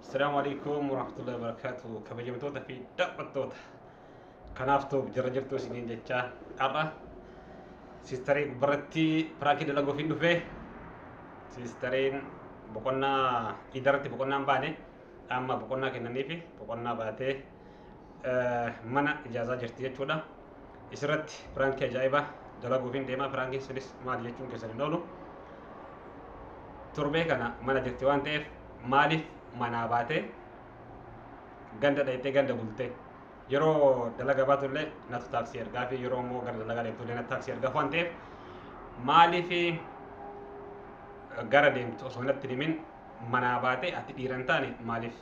Assalamualaikum warahmatullahi wabarakatuh. Kabajamtoota fi dhaqattoota. Kanaaftuu jara jirtuu isiniin jecha har'a siistarii gubbarratti piraakii dalaguuf hin dhufee siistariin boqonnaa idaratti boqonnaan baane amma boqonnaa kennaniifi boqonnaa baatee mana ijaazaa jirti jechuudha. Isirratti piraankii ajaa'ibaa dalaguuf hin deemaa. Piraankiin sunis maali jechuun keessan hin oolu. Torbee kana mana jirti waan ta'eef maaliif manaa baatee ganda dhayitee ganda bultee yeroo dalaga baatullee natu taaksii ergaa fi yeroo immoo gara dalagaa deemtullee natu taaksii ergaa waan ta'eef maaliif gara deemtu osoo natti himin manaa baatee ati dhiiran taane maaliif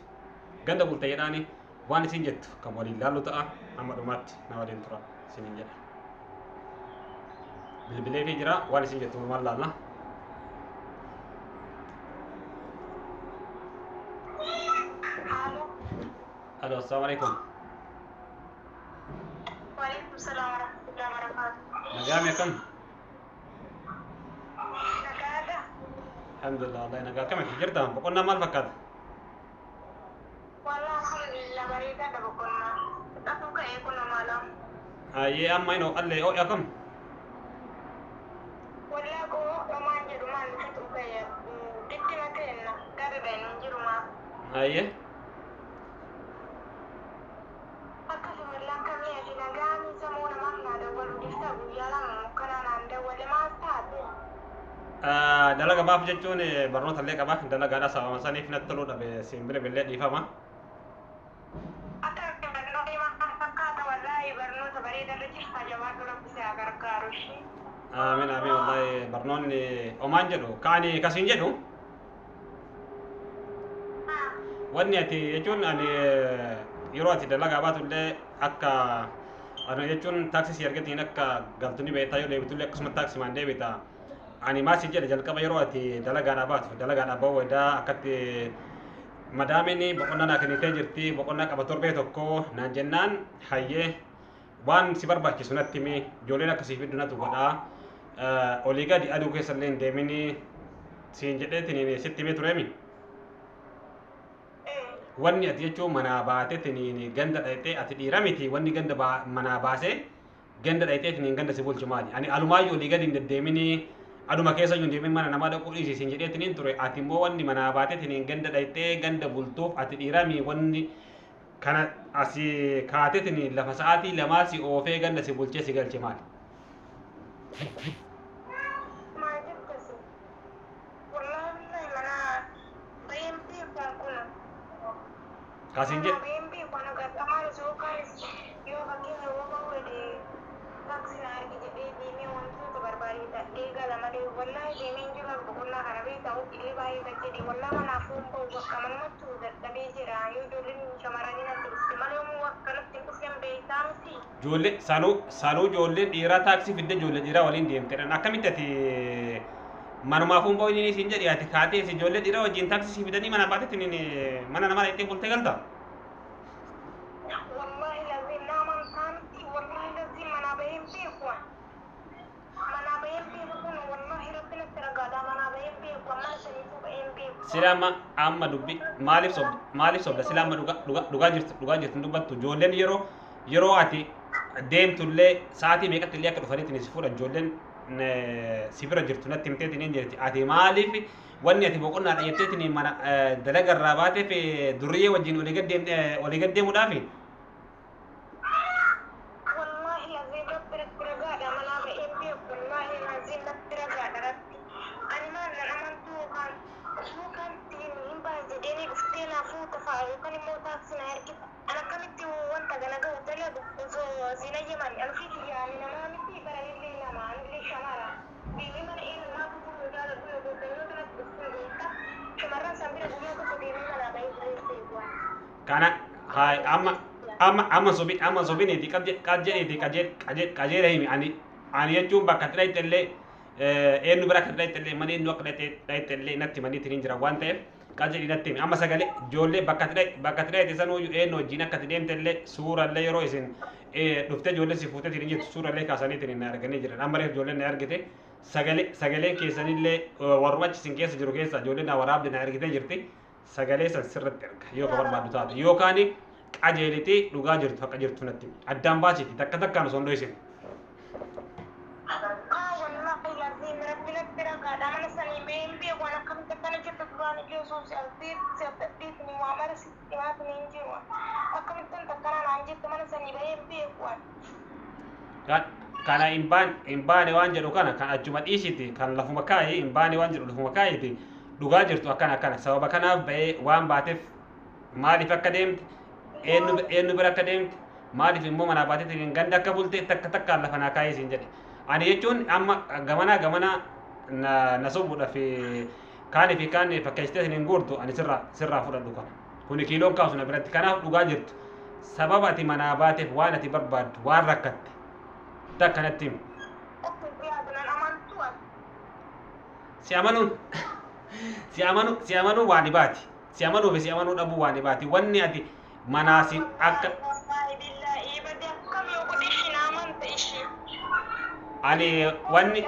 ganda bultee jedhaani waan isin jettu kan waliin laallu ta'a. Amma dhumaatti na waliin tura isiniin jedha. Bilbilee fi jira waan isin jettu maal laalla. Halo, assalamualaikum. Waalaikumsalam warahmatullahi wabarakatuh. Nagame kam? Nagada. Alhamdulillah, Allah nagakame jirta. Boqonnaa maal fakkaata? Wallah alhamdulillah bareedaadha boqonnaa. Dhaquu ka'ee kun maalaam. Ayyee amma inoo allee oo yakam? Wallah koo homaan jedhu maal dhaquu ka'ee dittima kenna gara dhayin jirumaa. Ayyee. Akkasuma lakkamee fi nagaanii sammuu namaaf naa dawwalu dhifta guyyaa lama mukkanaa naan dawwale maal taate? Dalaga baaf jechuun barnoota illee qaba. Dalagaadha sababa saniif natti toluu dhabe simbira billee dhiifama. Akka barnoota maal fakkaata wallaahi barnoota bareedarra jirta jabaatu rabbisi haa gargaaru ishee. Amiin amiin wallahi barnoonni omaan jedhu kaani kasiin jedhu. Wanni ati jechuun ani yeroo ati dalagaa baatullee akka ana jechuun taaksii argatiin akka galtuni beektaa yoo deebitullee akkasuma taaksii maan deebita. Ani maasii jedha jalqaba yeroo ati dalagaadhaa baatu dalagaadhaa ba'uu edaa akkatti madaamini boqonnaa naa kennitee jirti boqonnaa qaba torbee tokko naan jennaan hayyee waan si barbaachisu natti himi ijoolleen akkasii fiddunatu godhaa olii gadi aduu keessallee hin deemini siin jedheetiin sitti himee tureemi. Wanni ati jechuun manaa baateetiin ganda dhayitee ati dhiira miti wanni ganda manaa baasee ganda dhayiteetiin ganda si bulchu maali? Ani alumaayyuu olii gadi hin deddeemini aduma keessa hin deemin mana namaa dhaquu dhiisisin jedheetiin ture. Ati immoo wanni manaa baateetiin ganda dhayitee ganda bultuuf ati dhiirami wanni kana asii kaateetiin lafa sa'aatii lamaa si oofee ganda si bulchee si galche maali? Maal jettasi? Wallaahi mana baay'ee kun Kasiin jedhu. Bimbi kuna gatamar zokas yo fakkiin roba wadi taksina argi jedhee deemee wantoota barbaadee eega lama dee wallahi deemeen jira boqonnaa kana beektaa illee baay'ee gajjadhe wallaa manaafuu ba'u bakka manumatti dadhabee jira yoo ijoolleen shamarranii natti dhufte malee yommuu akkanatti hin dhufeen beektaa miti. Ijoollee sanuu ijoolleen dhiiraa taaksii fidde ijoollee dhiiraa waliin deemtedha. Akkamitti ati manumaafuu ba'u inni siin jedhi ati kaatee ijoollee dhiiraa wajjin taaksii fidanii mana baateetiin mana namaa dhaqxee bultee galta. Wallahi lazim naaman taanti wallahi lazim manaa baheen beeku manaa baheen beeku kun wallahi rabbinatti ragaadha manaa baheen beeku mana saniituu baheen beeku. Sila amma dubbi maaliif sobda sila amma dhugaa jirtu dubbattu ijoolleen yeroo ati deemtullee sa'aatii meeqatti illee akka dhufaniitiin si fuudhan ijoolleen si bira jirtu natti himteetiin hin jirti. Ati maaliif wanni ati boqonnaa dhayetteetiin mana dalagarraa baateef durriyyee wajjin olii gad deemuudhaafi? Wallahi lazim rabbi ragaadha manaa baheen beeku wallahi lazim rabbi ragaadha rabbi ani maal nan amantuu kan suukan hin baay'ee jedheenii dhuftee naa fuuta fa'a yookaan immoo taaksina ergita an akkamitti wanta gana ga'u dalagu osoo zina yeman alfii kiyyaani namaa miti baranillee nama anillee shamara biyyi mana eenyummaa kutuu jaaladhu yoo gootanii kanatti dhuftee beekta shamarran san bira guyyaa tokko deemee manaa bahee jireessee bu'an. Kana hai amma sobiniiti qajeela himi ani jechuun bakka itti dhayxellee eenyu bira akka dhayxellee mana eenyu akka dhayxellee natti maniitiin hin jira waan ta'eef qajeeli natti himi amma sagalee ijoollee bakka itti dhayte sanuu eenyu wajjin akka itti deemtellee suurallee yeroo isin dhuftee ijoollee si fuuteetiin hin jirtu suurallee kaasaniitiin hin arganii jiran amma reef ijoolleen na argite sagaleen keessanillee warrumachi isin keessa jiru keessa ijoolleen na waraabde na argitee jirti. sagalee san sirratti erga yoo ka barbaadu taate yookaan qajeelitee dhugaa jirtu akka jirtu natti addaan baasiti takka takkaan osoo hin dho'isin. Wallahi lazim rabbi natti ragaadha mana sanii been beekwaan akkamitti akkana jirtu duraan geessuuf si'attadhiif ni waamara sitti himaatu ni hin jiru akkamittan takkana naan jettu mana sanii baheen beekwaan. Kana hin baane waan jedhu kana kan achuma dhiisiti kan lafuma kaayee hin baane waan jedhu lafuma kaayeti dhugaa jirtu akkana sababa kanaaf ba'ee waan baateef maaliif akka deemte eenyu bira akka deemte maaliif immoo manaa baateetiin ganda akka bulte takka takkaan lafa naa kaayee siin jedhe ani jechuun amma gamanaa na sobuudha fi kaanii fakkeessitee hin guurtu ani sirraa fudhadhu kana kuni kiiloon kaasu na biratti kanaaf dhugaa jirtu sababa ati manaa baateef waan ati barbaaddu waan rakkatte takkanatti himu. Si amanuun waan dhibaati. Si amanuu fi si amanuu dhabuu waan dhibaati. Wanni ati manaasi akka ani wanni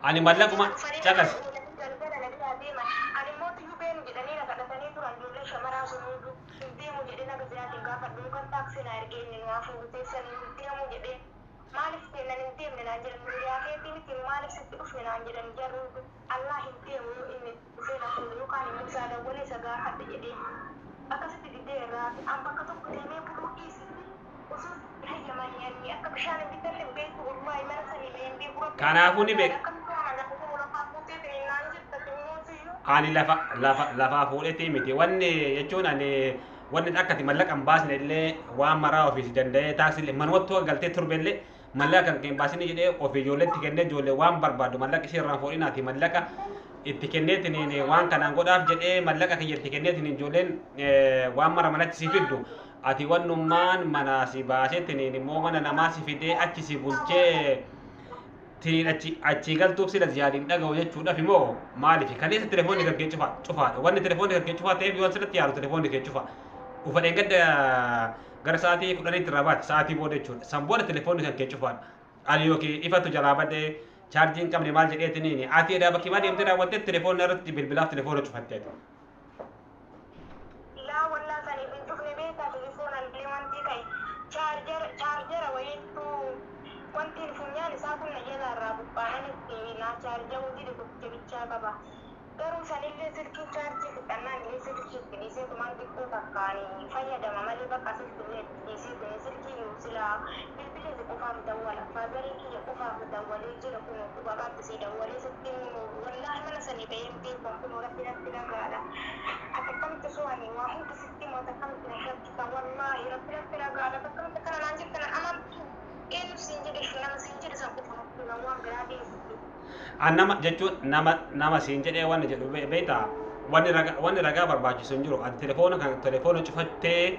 ani mallaquma caqas kanaafuu ni beek ani lafa fuudhetii miti wanni jechuun ani wanni akkati mallaqan baasne illee waan maraa ofiisi danda'ee taaksii manumatti galtee turbeellee mallaqa kan hin baasine jedhee ofii ijoolleetti kennee ijoollee waan barbaadu mallaqa ishee irraan fuudhinaati mallaqa itti kenneetiin waan kanaan godhaaf jedhee mallaqa kiyya itti kenneetiin ijoolleen waan mara manatti si fiddu ati wannummaan manaa si baaseetiin immoo mana namaa si fidee achi si bulchee tiin achi galtuuf sila ziyaadiin dhaga'u jechuudhaaf immoo maaliif kaleessa telefoonni gargee cufaadha wanni telefoonni gargee cufaa ta'eef yoo sirratti yaalu telefoonni kee cufa ufadheen gadda gara sa'aatii 10 irraa baate sa'aatii booda jechuudha san booda telefoonni kan kee cufaadha ani yookiin ifatu jalaa badee chaarjiin qabne maal jedheetiniini ati edhaa bakki maa deemtee raawwattee telefoonni irratti bilbilaaf telefoona cufatteeti. Wanti funyaan isaa kun jala irraa buqqaa'anitti naa chaarjaa hojii dhukkubte bichaa qaba. Garuu sanillee silkii chaarjii fudhannaan illee silkii itti dhiiseetumaan xiqqoo takkaanii fayyadama malee bakka silkillee itti dhiiseetanii silkii yoo silaa bilbileesi qofaaf dawwala. Faazarii kiyya qofaaf dawwalee jira kun dhugabaatti si dawwalee sitti wallaahi mana sanii baheen beekan kun rabbi natti dhagaadha. Ati akkamitti su'anii waa hundi sitti moo akkamitti na shakkitan wallaahi rabbi natti dhagaadha. Akkamitti kana naan jettan amantu. Nama jechuun nama siin jedhee wanni jedhu beektaa wanni ragaa barbaachisu hin jiru ati telefoona cufattee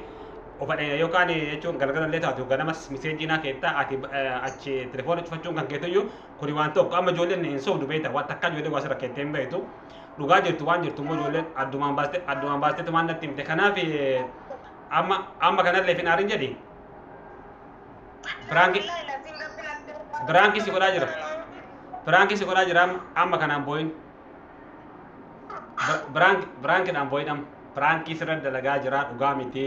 ofadhee yookaan jechuun galgala illee taatu ganamas miseejii naa keettaa ati achi telefoona cufachuun kan keetuyyuu kuni waan tokko amma ijoolleen hin sobdu beektaa waan takka ijoollee waa sirra keettee hin beektu dhugaa jirtu waan jirtu immoo ijoolleen addumaan baasteetu waan natti himte kanaaf amma kanallee fin aarin jedhi. Biraanki si godhaa jira amma kanaan booyin biraankiidhaan booyin biraanki sirra dalagaa jira dhugaa miti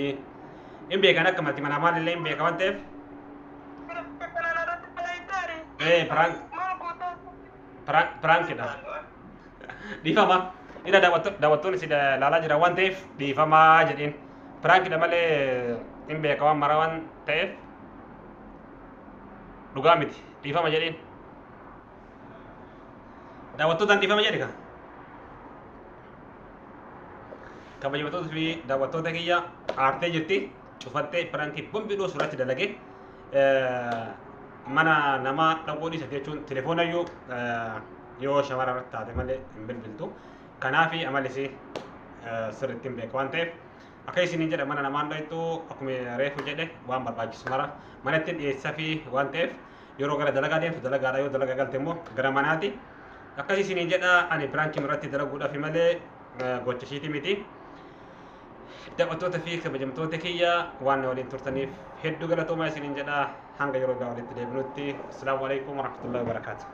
hin beekan akka mati manaa maalillee hin beeka waan ta'eef biraankiidha dhiifama ina daawwattoonni si laalaa jira waan ta'eef dhiifamaa jedhiin biraankiidha malee hin beeka waan mara waan ta'eef dhugaa miti dhiifama jedhiin daawwattootaan dhiifama jedhi kan kabajamtoota fi daawwattoota kiyya aartee jirti cufattee birankii bombidhoo suuratti dalage mana namaa dhaquu dhiisate jechuun telefoonayyuu yoo shamara irratti taate malee hin bilbiltu kanaafi amalisi sirriitti hin beeku waan ta'eef akka isiniin jedha mana namaan dhoytu akkuma reefu jedhe waan barbaachisu mara manatti dhiyeessaa fi waan ta'eef yeroo gara dalagaa deemtu dalagaadha yoo dalagaa galte immoo gara manaati akkasii isiniin jedha ani biraankiin irratti dalaguudhaaf malee gocha ishiiti miti daawwattoota fi kabajamtoota kiyya waan waliin turtaniif hedduu galatoomaa isiniin jedha hanga yeroo gaa walitti deebinutti assalaamu alaikum warahmatullahi wabarakaatuh